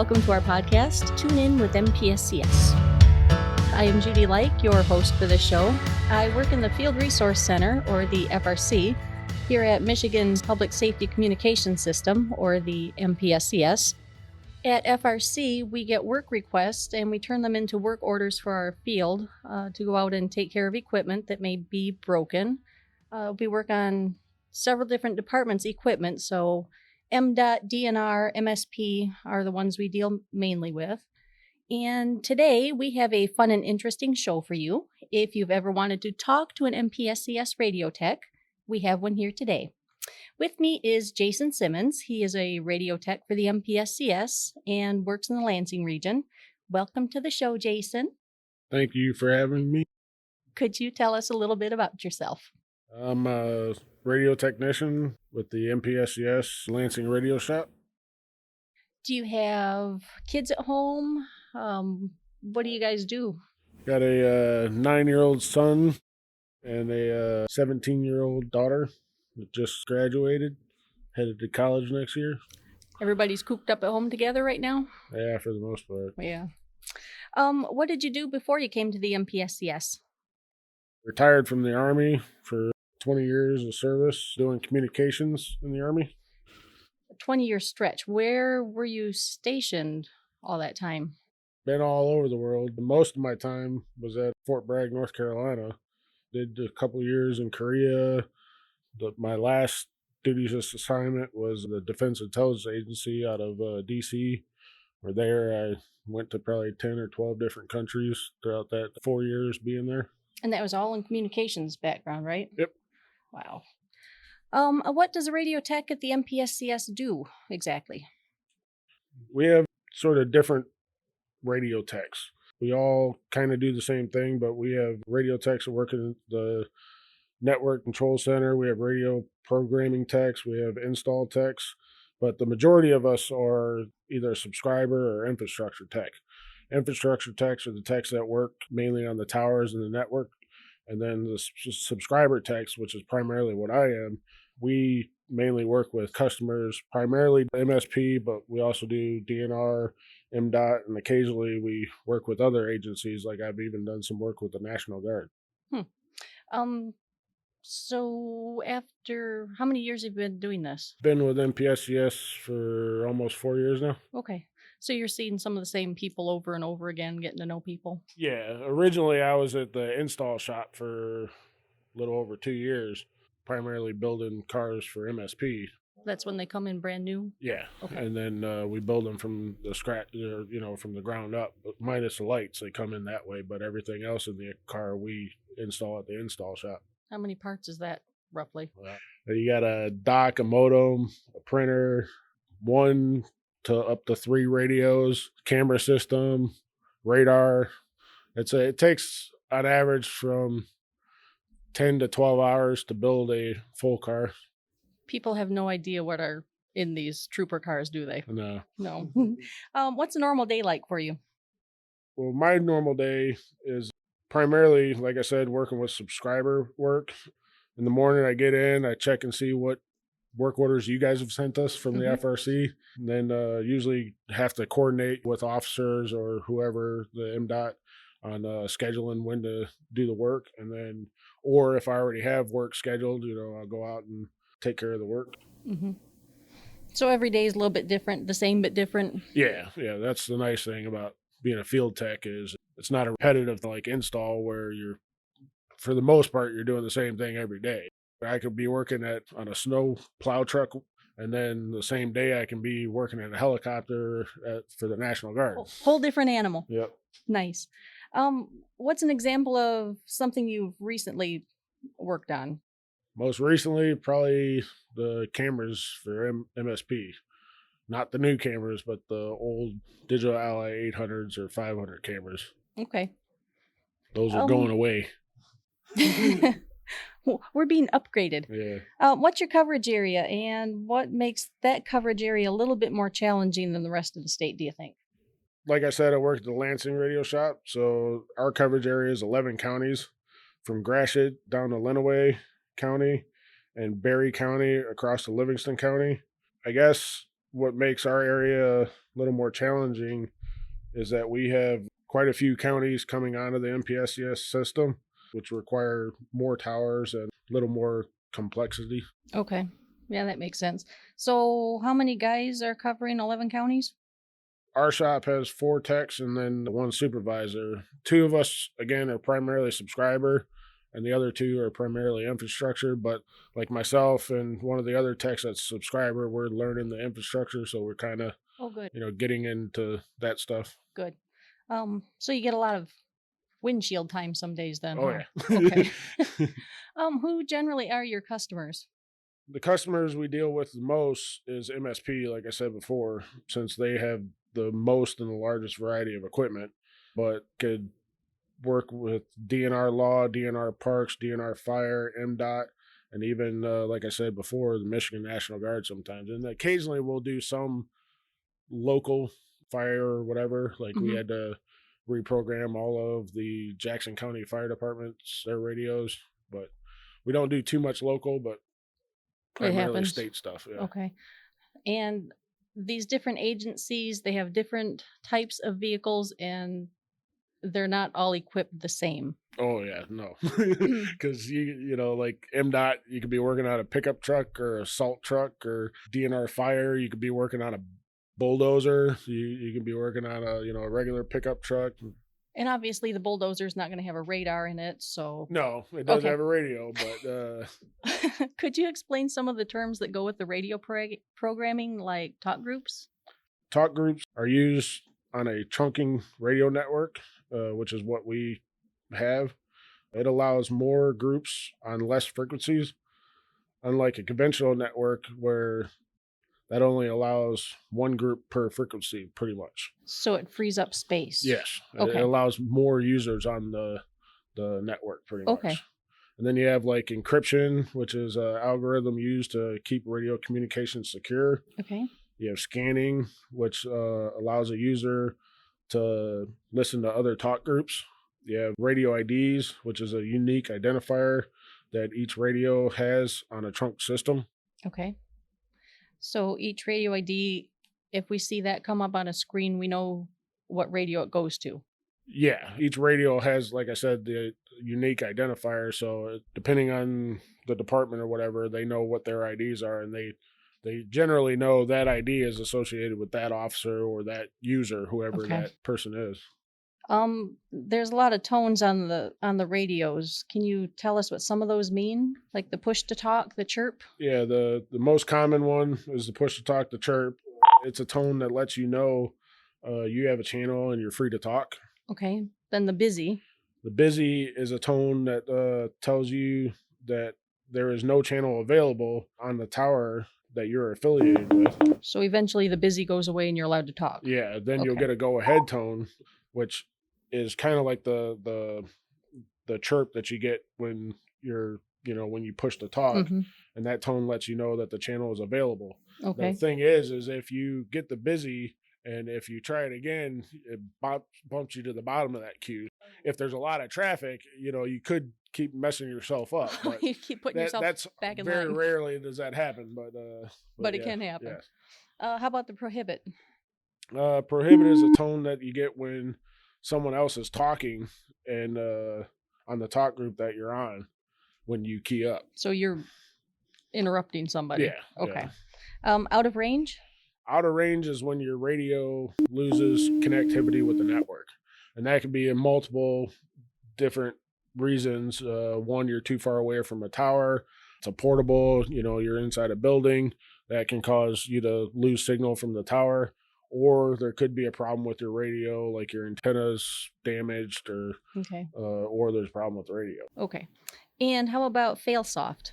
Welcome to our podcast, Tune In with MPSCS. I am Judy Like, your host for this show. I work in the Field Resource Center, or the FRC, here at Michigan's Public Safety Communication System, or the MPSCS. At FRC, we get work requests and we turn them into work orders for our field to go out and take care of equipment that may be broken. We work on several different departments' equipment, so MDOT, DNR, MSP are the ones we deal mainly with. And today we have a fun and interesting show for you. If you've ever wanted to talk to an MPSCS radio tech, we have one here today. With me is Jason Simmons. He is a radio tech for the MPSCS and works in the Lansing region. Welcome to the show, Jason. Thank you for having me. Could you tell us a little bit about yourself? I'm a radio technician with the MPSCS Lansing Radio Shop. Do you have kids at home? What do you guys do? Got a 9-year-old son and a 17-year-old daughter that just graduated, headed to college next year. Everybody's cooped up at home together right now? Yeah, for the most part. Yeah. What did you do before you came to the MPSCS? Retired from the Army for 20 years of service doing communications in the Army. A 20-year stretch. Where were you stationed all that time? Been all over the world. Most of my time was at Fort Bragg, North Carolina. Did a couple years in Korea. My last duties assignment was the Defense Intelligence Agency out of D.C. Where there I went to probably 10 or 12 different countries throughout that 4 years being there. And that was all in communications background, right? Yep. Wow. What does a radio tech at the MPSCS do exactly? We have sort of different radio techs. We all kind of do the same thing, but we have radio techs that work in the network control center. We have radio programming techs. We have install techs. But the majority of us are either subscriber or infrastructure tech. Infrastructure techs are the techs that work mainly on the towers and the network. And then the subscriber techs, which is primarily what I am, we mainly work with customers, primarily MSP, but we also do DNR, MDOT, and occasionally we work with other agencies. Like I've even done some work with the National Guard. So after how many years have you been doing this? Been with MPSCS for almost 4 years now. Okay. So you're seeing some of the same people over and over again, getting to know people? Yeah. Originally, I was at the install shop for a little over 2 years, primarily building cars for MSP. That's when they come in brand new? Yeah. Okay. And then we build them from the scratch, from the ground up, but minus the lights. They come in that way, but everything else in the car we install at the install shop. How many parts is that, roughly? You got a dock, a modem, a printer, 1 to up to 3 radios, camera system, radar. It takes on average from 10 to 12 hours to build a full car. People have no idea what are in these trooper cars, do they? No. What's a normal day like for you? Well, my normal day is primarily, like I said, working with subscriber work. In the morning, I get in, I check and see what work orders you guys have sent us from the FRC. And then usually have to coordinate with officers or whoever, the MDOT, on scheduling when to do the work. And then, or if I already have work scheduled, I'll go out and take care of the work. Mm-hmm. So every day is a little bit different, the same but different? Yeah. That's the nice thing about being a field tech is it's not a repetitive like install where for the most part, you're doing the same thing every day. I could be working on a snow plow truck, and then the same day I can be working in a helicopter for the National Guard. Whole different animal. Yep. Nice. What's an example of something you've recently worked on? Most recently, probably the cameras for MSP. Not the new cameras, but the old Digital Ally 800s or 500 cameras. Okay. Those are going away. We're being upgraded. Yeah. What's your coverage area, and what makes that coverage area a little bit more challenging than the rest of the state, do you think? Like I said, I work at the Lansing Radio Shop, so our coverage area is 11 counties, from Gratiot down to Lenawee County and Berry County across to Livingston County. I guess what makes our area a little more challenging is that we have quite a few counties coming onto the MPSCS system, which require more towers and a little more complexity. Okay. Yeah, that makes sense. So, how many guys are covering 11 counties? Our shop has 4 techs and then 1 supervisor. 2 of us, again, are primarily subscriber, and the other 2 are primarily infrastructure. But like myself and one of the other techs that's subscriber, we're learning the infrastructure, so we're kind of, Oh, good. getting into that stuff. Good. So you get a lot of windshield time some days then, Oh huh? yeah. Okay. Who generally are your customers? The customers we deal with the most is MSP, like I said before, since they have the most and the largest variety of equipment, but could work with DNR Law, DNR Parks, DNR Fire, MDOT, and even, like I said before, the Michigan National Guard sometimes. And occasionally we'll do some local fire or whatever. Like we Hmm. had to reprogram all of the Jackson County Fire Departments, their radios, but we don't do too much local, but It primarily happens. state stuff. Yeah. Okay. And these different agencies, they have different types of vehicles and they're not all equipped the same. Oh yeah, no, because like MDOT, you could be working on a pickup truck or a salt truck, or DNR Fire, you could be working on a bulldozer. You can be working on a regular pickup truck. And obviously the bulldozer's not going to have a radar in it, so No, it does okay. have a radio, but Could you explain some of the terms that go with the radio programming, like talk groups? talk groups are used on a trunking radio network, which is what we have. It allows more groups on less frequencies, unlike a conventional network where that only allows one group per frequency, pretty much. So it frees up space. Yes, it Okay. allows more users on the network, pretty much. Okay. And then you have like encryption, which is an algorithm used to keep radio communications secure. Okay. You have scanning, which allows a user to listen to other talk groups. You have radio IDs, which is a unique identifier that each radio has on a trunk system. Okay. So each radio ID, if we see that come up on a screen, we know what radio it goes to. Yeah, each radio has, like I said, the unique identifier. So depending on the department or whatever, they know what their IDs are, and they generally know that ID is associated with that officer or that user, whoever Okay. that person is. There's a lot of tones on the radios. Can you tell us what some of those mean? Like the push to talk, the chirp? Yeah, the most common one is the push to talk, the chirp. It's a tone that lets you know you have a channel and you're free to talk. Okay. Then the busy. The busy is a tone that tells you that there is no channel available on the tower that you're affiliated with. So eventually the busy goes away and you're allowed to talk. Yeah, then you'll Okay. get a go ahead tone, which is kind of like the chirp that you get when you're when you push the talk, Mhm. and that tone lets you know that the channel is available. Okay. The thing is if you get the busy and if you try it again, it bumps you to the bottom of that queue. If there's a lot of traffic, you could keep messing yourself up. But You keep putting yourself that's back in very line. rarely does that happen. But it yeah, can happen. yes. How about the prohibit? Prohibit is a tone that you get when someone else is talking and on the talk group that you're on when you key up. So you're interrupting somebody. Yeah. Okay. Yeah. Out of range? Out of range is when your radio loses connectivity with the network. And that can be in multiple different reasons. One, you're too far away from a tower. It's a portable, you're inside a building. That can cause you to lose signal from the tower. Or there could be a problem with your radio, like your antenna's damaged, Okay. or there's a problem with the radio. Okay. And how about fail soft?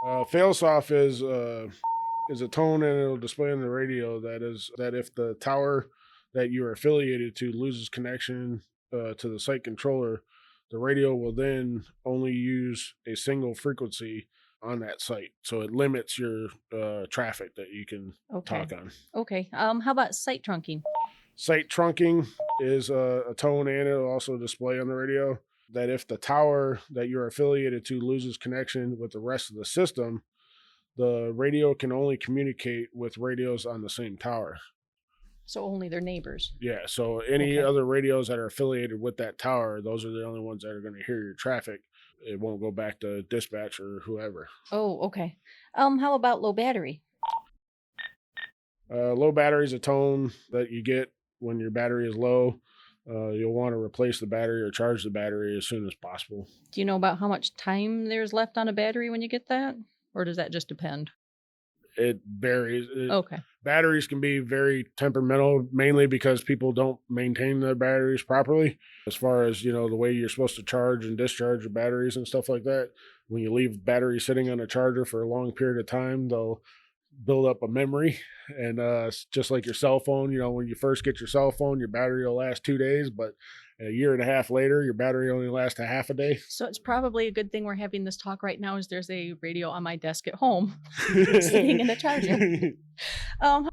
Failsoft is a tone, and it'll display on the radio that if the tower that you are affiliated to loses connection to the site controller, the radio will then only use a single frequency on that site, so it limits your traffic that you can talk on. Okay. How about site trunking? Site trunking is a tone, and it'll also display on the radio that if the tower that you're affiliated to loses connection with the rest of the system, the radio can only communicate with radios on the same tower. So only their neighbors. Yeah, so any Okay. other radios that are affiliated with that tower, those are the only ones that are going to hear your traffic. It won't go back to dispatch or whoever. Oh, okay. How about low battery? Low battery is a tone that you get when your battery is low. You'll want to replace the battery or charge the battery as soon as possible. Do you know about how much time there's left on a battery when you get that? Or does that just depend? It varies. Okay. Batteries can be very temperamental, mainly because people don't maintain their batteries properly. As far as, the way you're supposed to charge and discharge your batteries and stuff like that. When you leave batteries sitting on a charger for a long period of time, they'll build up a memory. And it's just like your cell phone, when you first get your cell phone, your battery will last 2 days, but a year and a half later, your battery only lasts a half a day. So it's probably a good thing we're having this talk right now, is there's a radio on my desk at home sitting in a charger.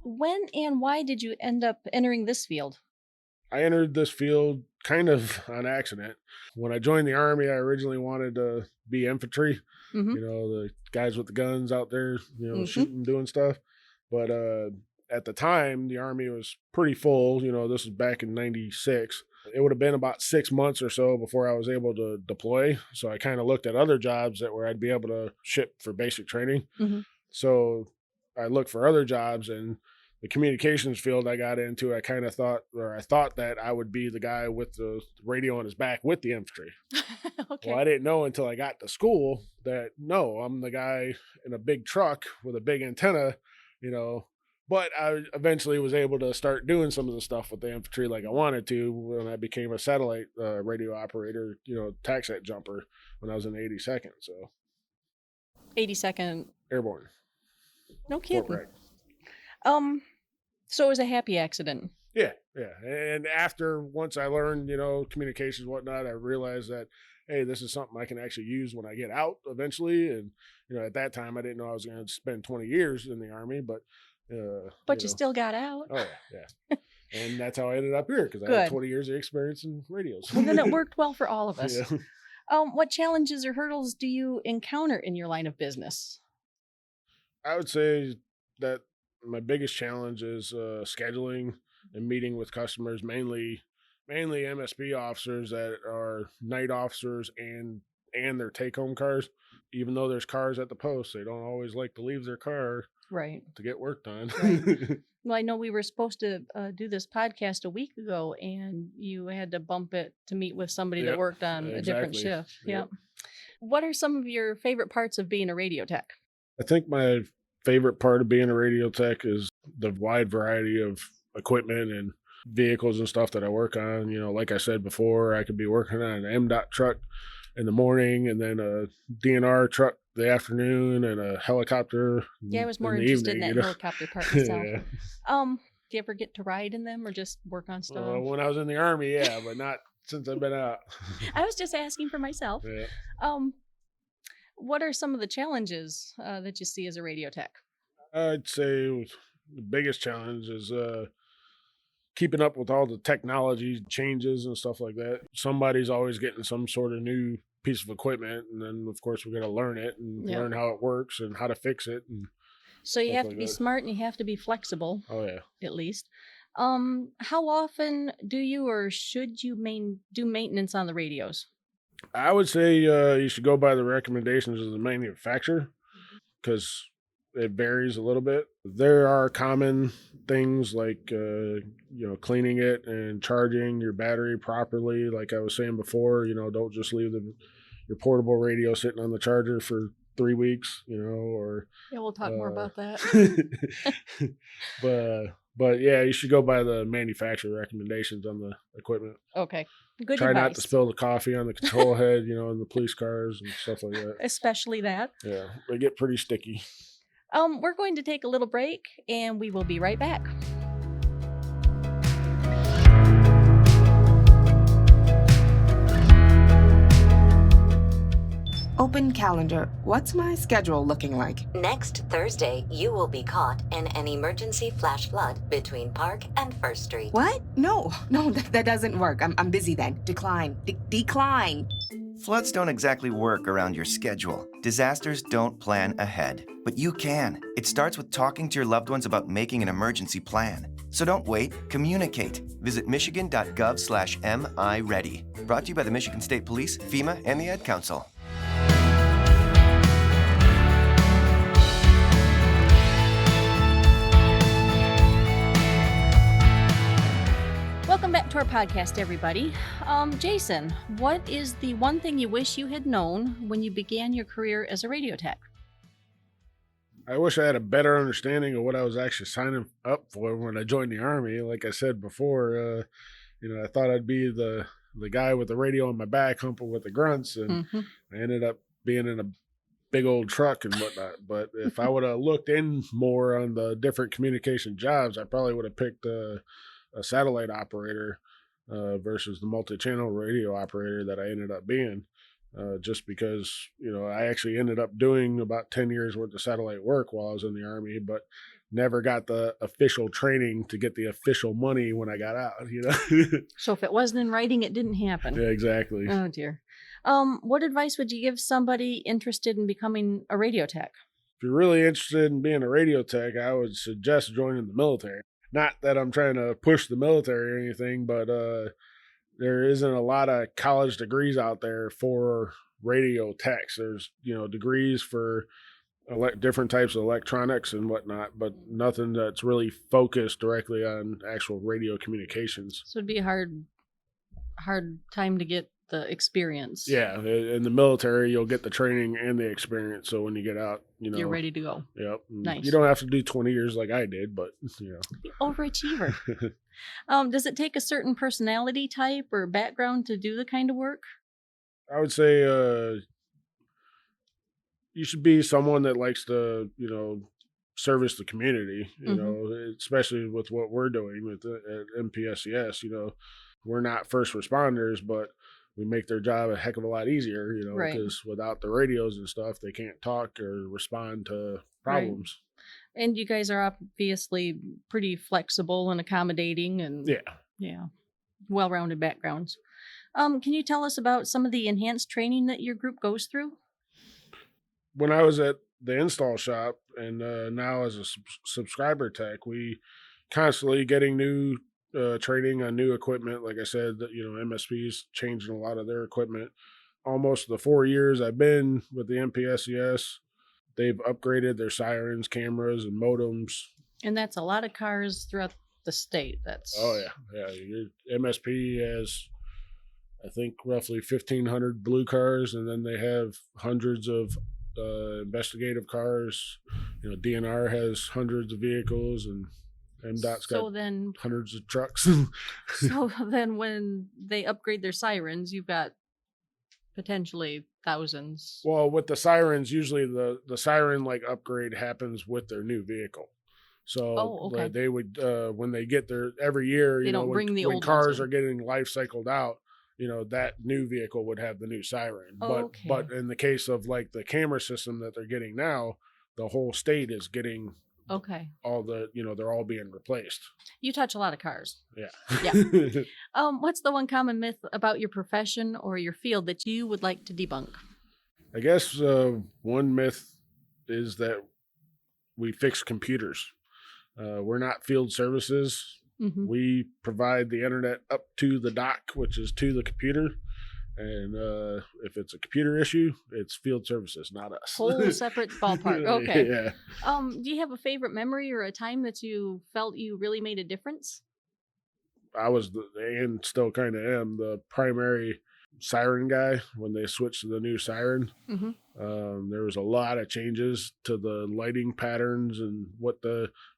When and why did you end up entering this field? I entered this field kind of on accident. When I joined the Army, I originally wanted to be infantry. Mm-hmm. The guys with the guns out there, Mhm. shooting, doing stuff. But at the time, the Army was pretty full. This was back in '96. It would have been about 6 months or so before I was able to deploy. So I kind of looked at other jobs where I'd be able to ship for basic training. Mm-hmm. So I looked for other jobs, and the communications field I got into, I thought that I would be the guy with the radio on his back with the infantry. Okay. Well, I didn't know until I got to school that, no, I'm the guy in a big truck with a big antenna, but I eventually was able to start doing some of the stuff with the infantry like I wanted to when I became a satellite radio operator, TACSAT jumper when I was in the 82nd. So 82nd. airborne. No Fort kidding. Bragg. So it was a happy accident. Yeah. And once I learned, communications and whatnot, I realized that, hey, this is something I can actually use when I get out eventually. And, at that time, I didn't know I was going to spend 20 years in the Army, but you still got out. Oh, yeah. And that's how I ended up here, because I had 20 years of experience in radios. Well, then it worked well for all of us. Yeah. What challenges or hurdles do you encounter in your line of business? I would say that my biggest challenge is scheduling and meeting with customers, mainly MSP officers that are night officers and their take-home cars. Even though there's cars at the post, they don't always like to leave their car to get work done. Right. Well, I know we were supposed to do this podcast a week ago, and you had to bump it to meet with somebody that worked on a different shift. Yep. What are some of your favorite parts of being a radio tech? I think my favorite part of being a radio tech is the wide variety of equipment and vehicles and stuff that I work on. Like I said before, I could be working on an MDOT truck in the morning, and then a DNR truck the afternoon, and a helicopter. Yeah, I was more interested in that helicopter part myself. Yeah. Do you ever get to ride in them or just work on stuff? When I was in the Army, yeah, but not since I've been out. I was just asking for myself. Yeah. What are some of the challenges that you see as a radio tech? I'd say the biggest challenge is keeping up with all the technology changes and stuff like that. Somebody's always getting some sort of new piece of equipment, and then of course we're going to learn it and learn how it works and how to fix it. And so you have to be smart, and you have to be flexible. Oh yeah. At least. How often do you or should you do maintenance on the radios? I would say you should go by the recommendations of the manufacturer, because it varies a little bit. There are common things like, cleaning it and charging your battery properly. Like I was saying before, don't just leave your portable radio sitting on the charger for 3 weeks, or. Yeah, we'll talk more about that. But yeah, you should go by the manufacturer recommendations on the equipment. Okay. Good Try advice. not to spill the coffee on the control head, in the police cars and stuff like that. Especially that. Yeah, they get pretty sticky. We're going to take a little break, and we will be right back. Open calendar. What's my schedule looking like? Next Thursday, you will be caught in an emergency flash flood between Park and First Street. What? No, that doesn't work. I'm busy then. Decline. Decline. Floods don't exactly work around your schedule. Disasters don't plan ahead, but you can. It starts with talking to your loved ones about making an emergency plan. So don't wait, communicate. Visit michigan.gov/MIReady. Brought to you by the Michigan State Police, FEMA, and the Ad Council. Welcome back to our podcast, everybody. Jason, what is the one thing you wish you had known when you began your career as a radio tech? I wish I had a better understanding of what I was actually signing up for when I joined the Army. Like I said before, I thought I'd be the guy with the radio on my back humping with the grunts, and I ended up being in a big old truck and whatnot. But if I would have looked in more on the different communication jobs, I probably would have picked a satellite operator versus the multi-channel radio operator that I ended up being, just because, I actually ended up doing about 10 years worth of satellite work while I was in the Army, but never got the official training to get the official money when I got out, So if it wasn't in writing, it didn't happen. Yeah, exactly. Oh, dear. What advice would you give somebody interested in becoming a radio tech? If you're really interested in being a radio tech, I would suggest joining the military. Not that I'm trying to push the military or anything, but there isn't a lot of college degrees out there for radio techs. There's, degrees for different types of electronics and whatnot, but nothing that's really focused directly on actual radio communications. So it'd be a hard time to get the experience. Yeah, in the military, you'll get the training and the experience. So when you get out, you're ready to go. Yep. Nice. You don't have to do 20 years like I did, but Overachiever. Does it take a certain personality type or background to do the kind of work? I would say you should be someone that likes to, service the community, especially with what we're doing with at MPSCS. We're not first responders, but we make their job a heck of a lot easier, because without the radios and stuff, they can't talk or respond to problems. Right. And you guys are obviously pretty flexible and accommodating and well-rounded backgrounds. Can you tell us about some of the enhanced training that your group goes through? When I was at the install shop and now as a subscriber tech, we constantly getting new training on new equipment. Like I said, that MSP's changing a lot of their equipment. Almost the 4 years I've been with the MPSCS, they've upgraded their sirens, cameras, and modems. And that's a lot of cars throughout the state. Your MSP has, I think, roughly 1,500 blue cars, and then they have hundreds of investigative cars. DNR has hundreds of vehicles, and MDOT's got hundreds of trucks. So then when they upgrade their sirens, you've got potentially thousands. Well, with the sirens, usually the siren upgrade happens with their new vehicle. So they would, when they get their, every year, they don't bring the when old cars are getting life cycled out, that new vehicle would have the new siren. But in the case of the camera system that they're getting now, the whole state is getting all the, they're all being replaced. You touch a lot of cars. Yeah. What's the one common myth about your profession or your field that you would like to debunk? I guess one myth is that we fix computers. We're not field services. Mm-hmm. We provide the internet up to the dock, which is to the computer. And if it's a computer issue, it's field services, not us. Whole separate ballpark. Okay. Yeah. Do you have a favorite memory or a time that you felt you really made a difference? I was and still kind of am the primary siren guy when they switched to the new siren. Mm-hmm. There was a lot of changes to the lighting patterns and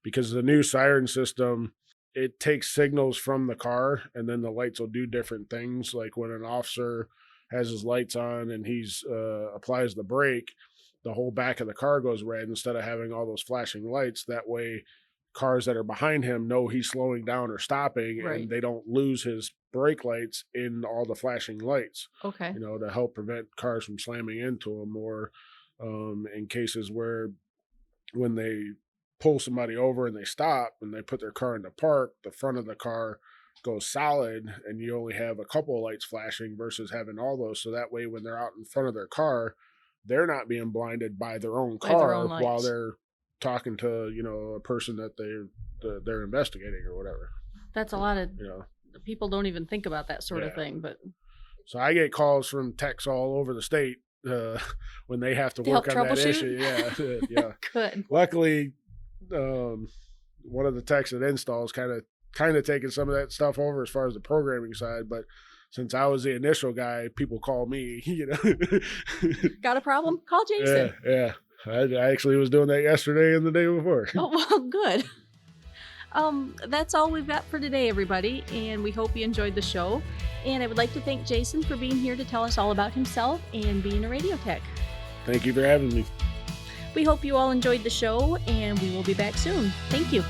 because the new siren system, it takes signals from the car and then the lights will do different things. Like when an officer has his lights on and he's applies the brake, the whole back of the car goes red instead of having all those flashing lights. That way cars that are behind him know he's slowing down or stopping, and they don't lose his brake lights in all the flashing lights. Okay. To help prevent cars from slamming into them, or in cases where when they pull somebody over and they stop and they put their car into park, the front of the car goes solid and you only have a couple of lights flashing versus having all those. So that way, when they're out in front of their car, they're not being blinded by their own car while they're talking to, a person that they're investigating or whatever. That's a lot of, people don't even think about that sort of thing, but. So I get calls from techs all over the state when they have to work on that issue. Yeah. Good. Luckily, one of the techs that installs kind of taking some of that stuff over as far as the programming side, but since I was the initial guy, people call me, Got a problem? Call Jason. Yeah. I actually was doing that yesterday and the day before. Oh, well, good. That's all we've got for today, everybody, and we hope you enjoyed the show. And I would like to thank Jason for being here to tell us all about himself and being a radio tech. Thank you for having me. We hope you all enjoyed the show, and we will be back soon. Thank you.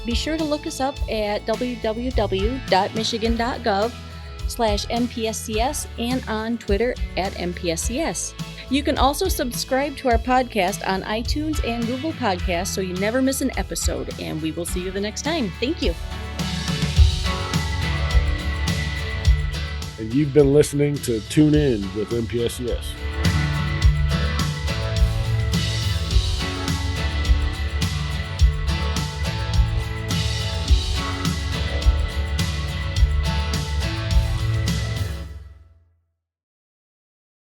Be sure to look us up at www.michigan.gov/MPSCS and on Twitter at MPSCS. You can also subscribe to our podcast on iTunes and Google Podcasts so you never miss an episode, and we will see you the next time. Thank you. And you've been listening to Tune In with MPSCS.